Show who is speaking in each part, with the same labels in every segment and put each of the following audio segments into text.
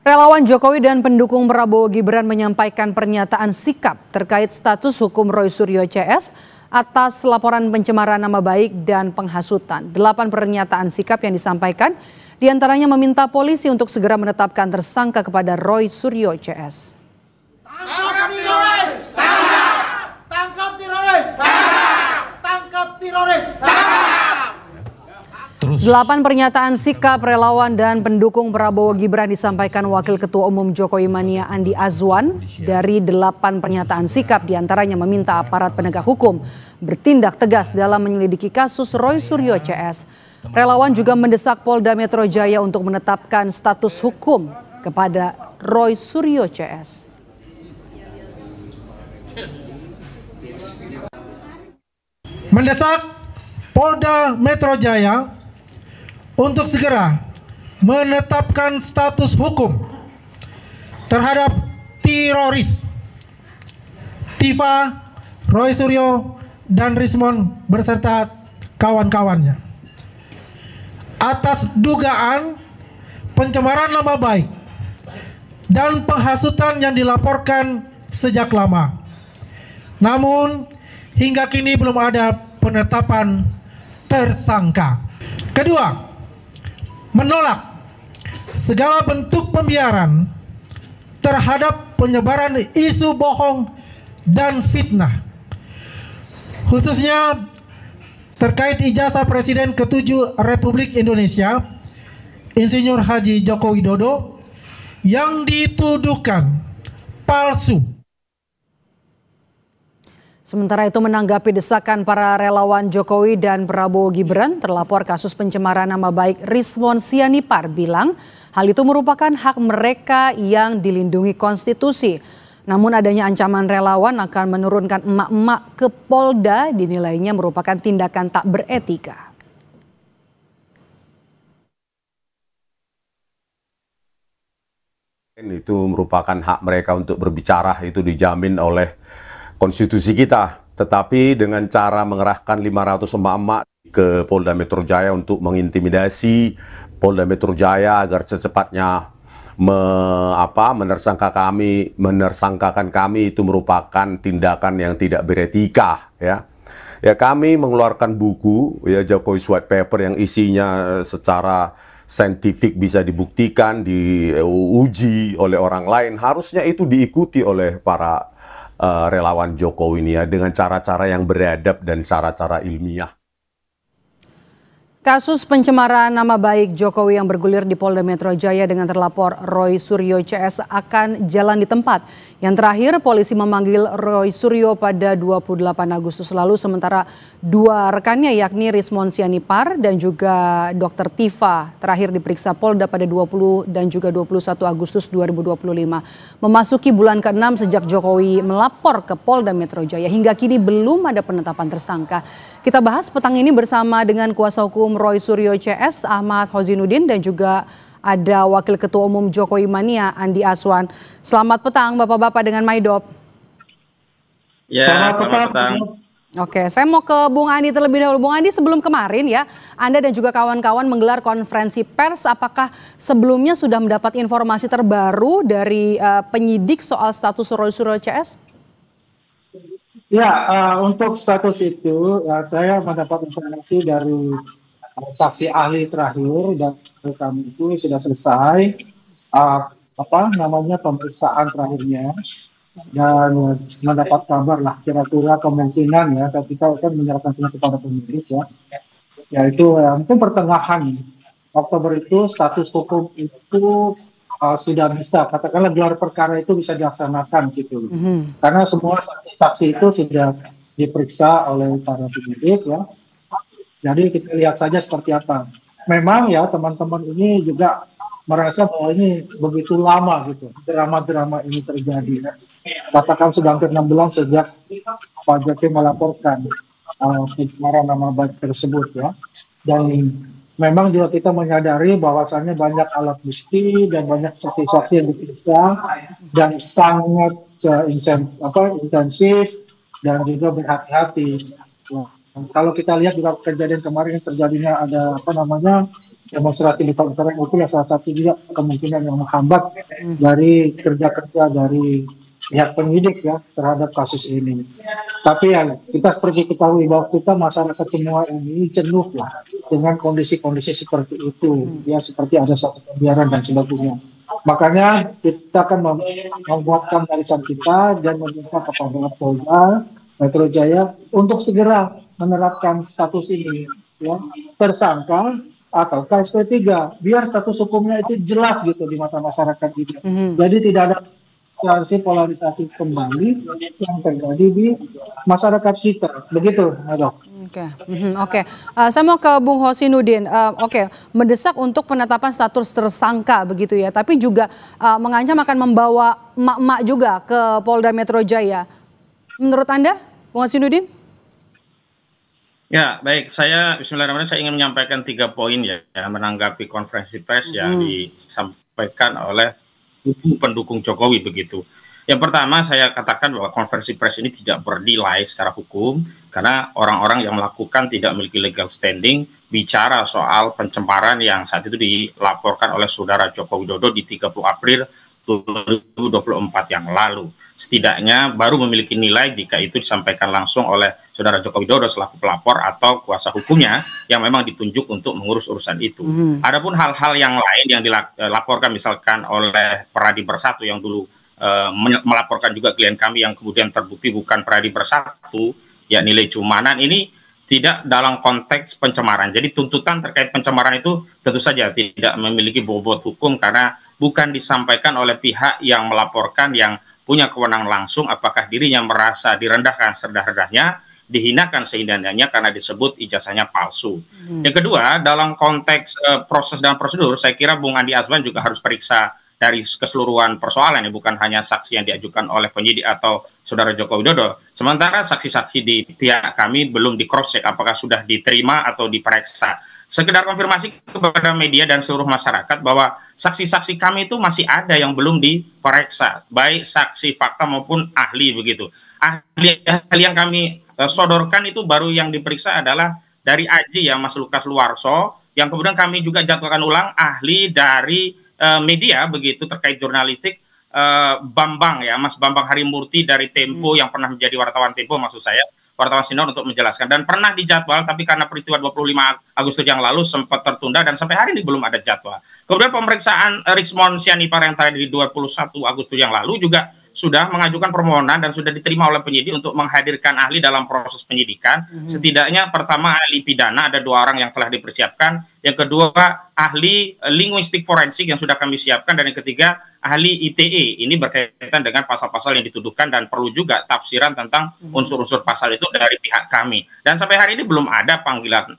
Speaker 1: Relawan Jokowi dan pendukung Prabowo Gibran menyampaikan pernyataan sikap terkait status hukum Roy Suryo CS atas laporan pencemaran nama baik dan penghasutan. 8 pernyataan sikap yang disampaikan diantaranya meminta polisi untuk segera menetapkan tersangka kepada Roy Suryo CS.
Speaker 2: Tangkap teroris! Tangkap teroris! Tangkap teroris!
Speaker 1: 8 pernyataan sikap relawan dan pendukung Prabowo Gibran disampaikan Wakil Ketua Umum Jokowi Mania Andi Azwan. Dari 8 pernyataan sikap diantaranya meminta aparat penegak hukum bertindak tegas dalam menyelidiki kasus Roy Suryo CS. Relawan juga mendesak Polda Metro Jaya untuk menetapkan status hukum kepada Roy Suryo CS.
Speaker 3: Mendesak Polda Metro Jaya untuk segera menetapkan status hukum terhadap teroris Tifa, Roy Suryo, dan Rismon beserta kawan-kawannya atas dugaan pencemaran nama baik dan penghasutan yang dilaporkan sejak lama. Namun hingga kini belum ada penetapan tersangka. Kedua, menolak segala bentuk pembiaran terhadap penyebaran isu bohong dan fitnah, khususnya terkait ijazah Presiden ke-7 Republik Indonesia, Insinyur Haji Joko Widodo, yang dituduhkan palsu.
Speaker 1: Sementara itu menanggapi desakan para relawan Jokowi dan Prabowo Gibran, terlapor kasus pencemaran nama baik Rismon Sianipar bilang hal itu merupakan hak mereka yang dilindungi konstitusi. Namun adanya ancaman relawan akan menurunkan emak-emak ke Polda dinilainya merupakan tindakan tak beretika.
Speaker 4: Itu merupakan hak mereka untuk berbicara, itu dijamin oleh konstitusi kita, tetapi dengan cara mengerahkan 500 emak-emak ke Polda Metro Jaya untuk mengintimidasi Polda Metro Jaya agar secepatnya menersangkakan kami itu merupakan tindakan yang tidak beretika, ya. Ya, kami mengeluarkan buku, ya, Jokowi White Paper yang isinya secara saintifik bisa dibuktikan, diuji oleh orang lain, harusnya itu diikuti oleh para relawan Jokowi ini, ya, dengan cara-cara yang beradab dan cara-cara ilmiah.
Speaker 1: Kasus pencemaran nama baik Jokowi yang bergulir di Polda Metro Jaya dengan terlapor Roy Suryo CS akan jalan di tempat. Yang terakhir, polisi memanggil Roy Suryo pada 28 Agustus lalu, sementara 2 rekannya yakni Rismon Sianipar dan juga Dr. Tifa terakhir diperiksa Polda pada 20 dan juga 21 Agustus 2025. Memasuki bulan ke-6 sejak Jokowi melapor ke Polda Metro Jaya, hingga kini belum ada penetapan tersangka. Kita bahas petang ini bersama dengan kuasa hukum Roy Suryo CS Ahmad Hozinuddin dan juga ada Wakil Ketua Umum Jokowi Mania Andi Azwan. Selamat petang Bapak-Bapak dengan Maidop.
Speaker 5: Ya, selamat petang.
Speaker 1: Oke, saya mau ke Bung Andi terlebih dahulu. Bung Andi, sebelum kemarin ya, Anda dan juga kawan-kawan menggelar konferensi pers. Apakah sebelumnya sudah mendapat informasi terbaru dari penyidik soal status Roy Suryo CS?
Speaker 6: Ya, untuk status itu saya mendapat informasi dari saksi ahli terakhir dan kami itu sudah selesai pemeriksaan terakhirnya dan mendapat kabar lah kira-kira kemungkinan ya kita akan menyerahkan semua kepada penyidik ya, yaitu mungkin pertengahan Oktober itu status hukum itu sudah bisa, katakanlah gelar perkara itu bisa dilaksanakan gitu. Karena semua saksi-saksi itu sudah diperiksa oleh para penyidik ya. Jadi kita lihat saja seperti apa. Memang ya teman-teman ini juga merasa bahwa ini begitu lama gitu, drama-drama ini terjadi. Katakan sudah hampir 6 bulan sejak Pak Jokowi melaporkan pencemaran nama baik tersebut ya. Dan memang juga kita menyadari bahwasannya banyak alat bukti dan banyak saksi-saksi yang diperiksa dan sangat intensif dan juga berhati-hati. Kalau kita lihat juga kejadian kemarin terjadinya ada demonstrasi di Palembang itulah salah satu juga kemungkinan yang menghambat dari kerja-kerja dari pihak penyidik ya terhadap kasus ini. Tapi ya kita seperti ketahui bahwa kita masyarakat semua ini jenuh lah dengan kondisi-kondisi seperti itu, ya seperti ada suatu pembiaran dan sebagainya. Makanya kita akan membuatkan barisan kita dan meminta kepada Polda Metro Jaya untuk segera menerapkan status ini, ya tersangka atau KSP 3, biar status hukumnya itu jelas gitu di mata masyarakat gitu. Jadi tidak ada polarisasi kembali yang terjadi di masyarakat kita. Begitu, Dok.
Speaker 1: Oke. Saya mau ke Bung Hosinudin. Mendesak untuk penetapan status tersangka begitu ya, tapi juga mengancam akan membawa emak-emak juga ke Polda Metro Jaya. Menurut Anda, Bung Hosinudin?
Speaker 5: Ya, baik. Bismillahirrahmanirrahim, saya ingin menyampaikan 3 poin ya, menanggapi konferensi pers yang disampaikan oleh pendukung Jokowi begitu. Yang pertama, saya katakan bahwa konferensi pers ini tidak bernilai secara hukum karena orang-orang yang melakukan tidak memiliki legal standing bicara soal pencemaran yang saat itu dilaporkan oleh saudara Joko Widodo di 30 April 2024 yang lalu. Setidaknya baru memiliki nilai jika itu disampaikan langsung oleh saudara Joko Widodo selaku pelapor atau kuasa hukumnya yang memang ditunjuk untuk mengurus urusan itu. Adapun hal-hal yang lain yang dilaporkan misalkan oleh Peradi Bersatu yang dulu melaporkan juga klien kami yang kemudian terbukti bukan Peradi Bersatu, ya nilai cumanan ini tidak dalam konteks pencemaran. Jadi tuntutan terkait pencemaran itu tentu saja tidak memiliki bobot hukum karena bukan disampaikan oleh pihak yang melaporkan yang punya kewenangan langsung apakah dirinya merasa direndahkan serendah-rendahnya, dihinakan sehina-hinanya karena disebut ijazahnya palsu. Yang kedua, dalam konteks proses dan prosedur, saya kira Bung Andi Azwan juga harus periksa dari keseluruhan persoalan, ya, bukan hanya saksi yang diajukan oleh penyidik atau saudara Joko Widodo. Sementara saksi-saksi di pihak kami belum di cross check apakah sudah diterima atau diperiksa. Sekedar konfirmasi kepada media dan seluruh masyarakat bahwa saksi-saksi kami itu masih ada yang belum diperiksa, baik saksi fakta maupun ahli begitu. Ahli yang kami sodorkan itu baru yang diperiksa adalah dari AJI ya Mas Lukas Luarso, yang kemudian kami juga jadwalkan ulang ahli dari media begitu terkait jurnalistik, Bambang ya Mas Bambang Harimurti dari Tempo yang pernah menjadi wartawan Tempo maksud saya, wartawan Sinar untuk menjelaskan, dan pernah dijadwal tapi karena peristiwa 25 Agustus yang lalu sempat tertunda dan sampai hari ini belum ada jadwal. Kemudian pemeriksaan Rismon Sianipar yang tadi di 21 Agustus yang lalu juga sudah mengajukan permohonan dan sudah diterima oleh penyidik untuk menghadirkan ahli dalam proses penyidikan. Setidaknya pertama ahli pidana ada 2 orang yang telah dipersiapkan, yang kedua ahli linguistik forensik yang sudah kami siapkan, dan yang ketiga ahli ITE. Ini berkaitan dengan pasal-pasal yang dituduhkan dan perlu juga tafsiran tentang unsur-unsur pasal itu dari pihak kami. Dan sampai hari ini belum ada panggilan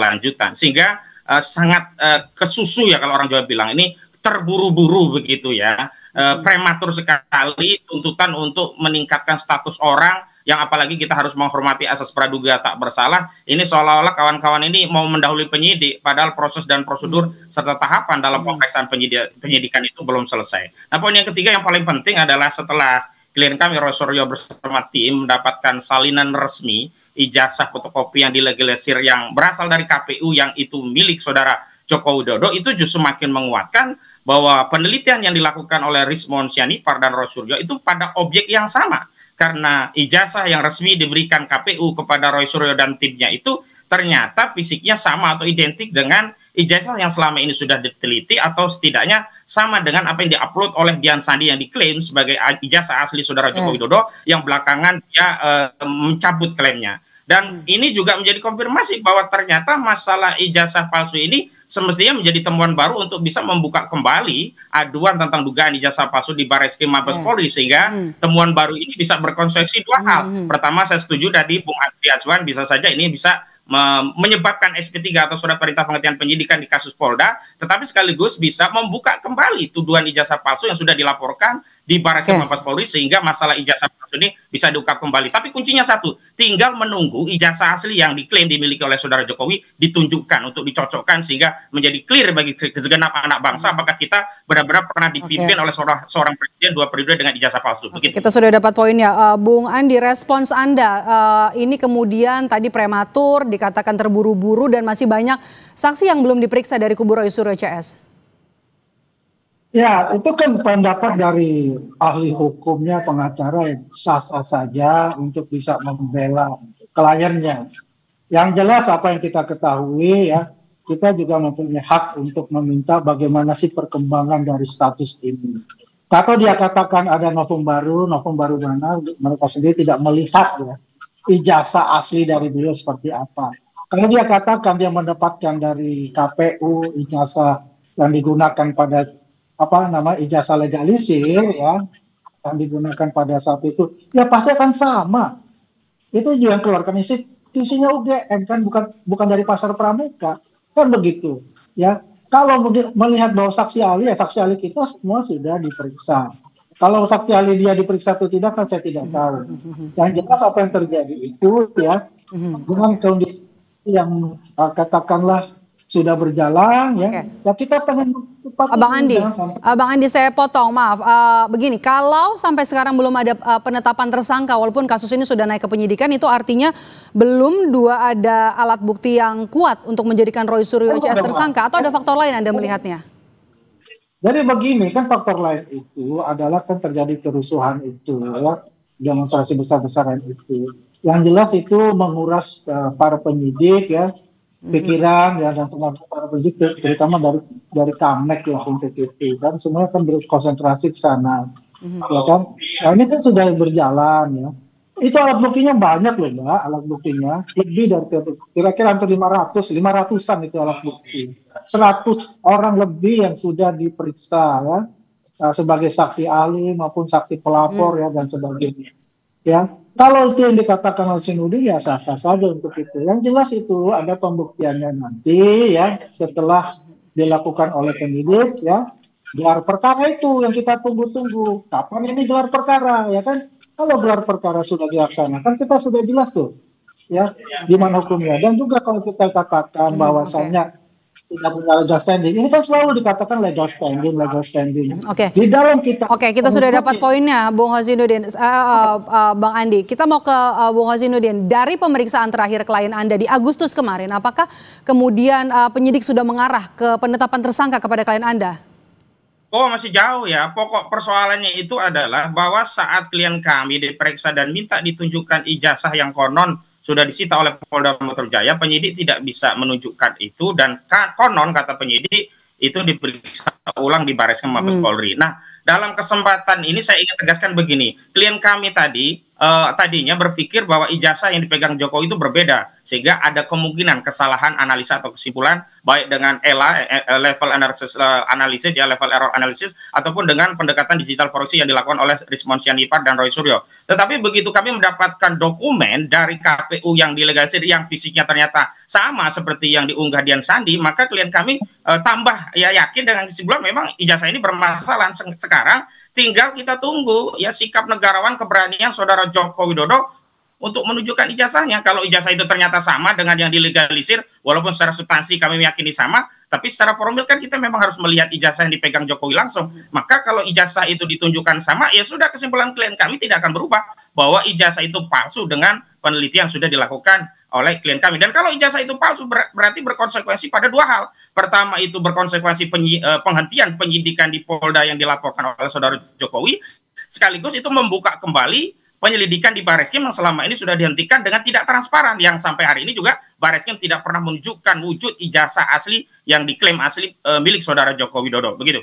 Speaker 5: lanjutan, sehingga sangat kesusu ya kalau orang Jawa bilang, ini terburu-buru begitu ya. Prematur sekali tuntutan untuk meningkatkan status orang yang apalagi kita harus menghormati asas praduga tak bersalah. Ini seolah-olah kawan-kawan ini mau mendahului penyidik padahal proses dan prosedur serta tahapan dalam pemeriksaan penyidikan itu belum selesai. Nah, poin yang ketiga yang paling penting adalah setelah klien kami Roy Suryo bersama tim mendapatkan salinan resmi ijazah fotokopi yang dilegalisir yang berasal dari KPU yang itu milik saudara Joko Widodo, itu justru makin menguatkan bahwa penelitian yang dilakukan oleh Rismon Sianipar dan Roy Suryo itu pada objek yang sama. Karena ijazah yang resmi diberikan KPU kepada Roy Suryo dan timnya itu ternyata fisiknya sama atau identik dengan ijazah yang selama ini sudah diteliti, atau setidaknya sama dengan apa yang diupload oleh Dian Sandi yang diklaim sebagai ijazah asli saudara Joko Widodo yang belakangan dia mencabut klaimnya. Dan ini juga menjadi konfirmasi bahwa ternyata masalah ijazah palsu ini semestinya menjadi temuan baru untuk bisa membuka kembali aduan tentang dugaan ijazah palsu di Barreskrim Mabes Polri, sehingga temuan baru ini bisa berkonsekuensi 2 hal. Pertama, saya setuju tadi Bung Andi Azwan, bisa saja ini bisa menyebabkan SP3 atau surat perintah penghentian penyidikan di kasus Polda, tetapi sekaligus bisa membuka kembali tuduhan ijazah palsu yang sudah dilaporkan di Barreskrim Mabes Polri, sehingga masalah ijazah palsu ini bisa diungkap kembali. Tapi kuncinya satu, tinggal menunggu ijazah asli yang diklaim dimiliki oleh saudara Jokowi ditunjukkan untuk dicocokkan sehingga menjadi clear bagi segenap anak bangsa apakah kita benar-benar pernah dipimpin oleh seorang presiden 2 periode dengan ijazah palsu. Begitu.
Speaker 1: Kita sudah dapat poinnya. Bung Andi, respons Anda ini kemudian tadi prematur dikatakan terburu-buru dan masih banyak saksi yang belum diperiksa dari kubu Roy Suryo CS?
Speaker 6: Ya, itu kan pendapat dari ahli hukumnya, pengacara yang sah-sah saja untuk bisa membela kliennya. Yang jelas apa yang kita ketahui ya, kita juga mempunyai hak untuk meminta bagaimana sih perkembangan dari status ini. Kalau dia katakan ada novum baru mana, mereka sendiri tidak melihat ya ijazah asli dari beliau seperti apa. Kalau dia katakan dia mendapatkan dari KPU ijazah yang digunakan pada ijazah legalisir ya, yang digunakan pada saat itu, ya pasti akan sama. Itu juga yang keluarkan institusinya UGM kan, bukan dari pasar pramuka kan begitu ya. Kalau melihat bahwa saksi ahli kita semua sudah diperiksa. Kalau saksi ahli dia diperiksa atau tidak kan saya tidak tahu. Yang jelas apa yang terjadi itu ya dengan kondisi yang katakanlah sudah berjalan ya. Ya kita pengen cepat.
Speaker 1: Bang Andi saya potong, maaf. Begini, kalau sampai sekarang belum ada penetapan tersangka walaupun kasus ini sudah naik ke penyidikan, itu artinya belum ada alat bukti yang kuat untuk menjadikan Roy Suryo CS tersangka, atau ada faktor lain Anda melihatnya?
Speaker 6: Jadi begini, kan faktor lain itu adalah kan terjadi kerusuhan itu ya, demonstrasi besar-besaran itu. Yang jelas itu menguras para penyidik ya, pikiran ya, dan teman para penyidik terutama dari Kamek lah untuk itu kan semuanya kan berkonsentrasi ke sana ya kan. Nah ini kan sudah berjalan ya, itu alat buktinya banyak loh Mbak, alat buktinya lebih dari kira-kira hampir 500-an itu alat bukti, 100 orang lebih yang sudah diperiksa ya, sebagai saksi ahli maupun saksi pelapor ya dan sebagainya ya. Kalau itu yang dikatakan oleh Sinudin ya sah-sah saja untuk itu. Yang jelas itu ada pembuktiannya nanti ya setelah dilakukan oleh penyidik ya. Gelar perkara itu yang kita tunggu-tunggu. Kapan ini gelar perkara ya kan? Kalau gelar perkara sudah dilaksanakan kita sudah jelas tuh ya gimana hukumnya. Dan juga kalau kita katakan bahwasannya tidak punya legal standing, ini kan selalu dikatakan legal standing. Di dalam kita.
Speaker 1: Kita sudah dapat poinnya, Bung Husnudin. Bang Andi, kita mau ke Bung Husnudin. Dari pemeriksaan terakhir klien Anda di Agustus kemarin, apakah kemudian penyidik sudah mengarah ke penetapan tersangka kepada klien Anda?
Speaker 5: Oh, masih jauh ya. Pokok persoalannya itu adalah bahwa saat klien kami diperiksa dan minta ditunjukkan ijazah yang konon sudah disita oleh Polda Metro Jaya, penyidik tidak bisa menunjukkan itu, dan konon kata penyidik itu diperiksa ulang di Bareskrim Mabes Polri. Nah, dalam kesempatan ini saya ingin tegaskan begini, klien kami tadinya berpikir bahwa ijazah yang dipegang Jokowi itu berbeda, sehingga ada kemungkinan kesalahan analisa atau kesimpulan baik dengan level analisis ya, level error analysis, ataupun dengan pendekatan digital forensik yang dilakukan oleh Rizmon Sianipar dan Roy Suryo. Tetapi begitu kami mendapatkan dokumen dari KPU yang dilegalisir yang fisiknya ternyata sama seperti yang diunggah Dian Sandi, maka klien kami tambah ya yakin dengan kesimpulan memang ijazah ini bermasalah. Sekarang tinggal kita tunggu ya sikap negarawan, keberanian saudara Joko Widodo untuk menunjukkan ijazahnya. Kalau ijazah itu ternyata sama dengan yang dilegalisir, walaupun secara substansi kami meyakini sama, tapi secara formil kan kita memang harus melihat ijazah yang dipegang Jokowi langsung. Maka kalau ijazah itu ditunjukkan sama, ya sudah, kesimpulan klien kami tidak akan berubah bahwa ijazah itu palsu dengan penelitian sudah dilakukan oleh klien kami. Dan kalau ijazah itu palsu berarti berkonsekuensi pada dua hal. Pertama itu berkonsekuensi penghentian penyidikan di Polda yang dilaporkan oleh saudara Jokowi, sekaligus itu membuka kembali penyelidikan di Bareskrim yang selama ini sudah dihentikan dengan tidak transparan, yang sampai hari ini juga Bareskrim tidak pernah menunjukkan wujud ijazah asli yang diklaim asli milik saudara Joko Widodo. Begitu.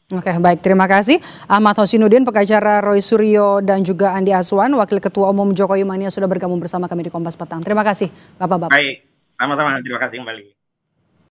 Speaker 1: Oke, baik, terima kasih Ahmad Husnudin, pengacara Roy Suryo, dan juga Andi Aswan, Wakil Ketua Umum Jokowi Mania, sudah bergabung bersama kami di Kompas Petang. Terima kasih Bapak-bapak.
Speaker 5: Baik, sama-sama, terima kasih kembali.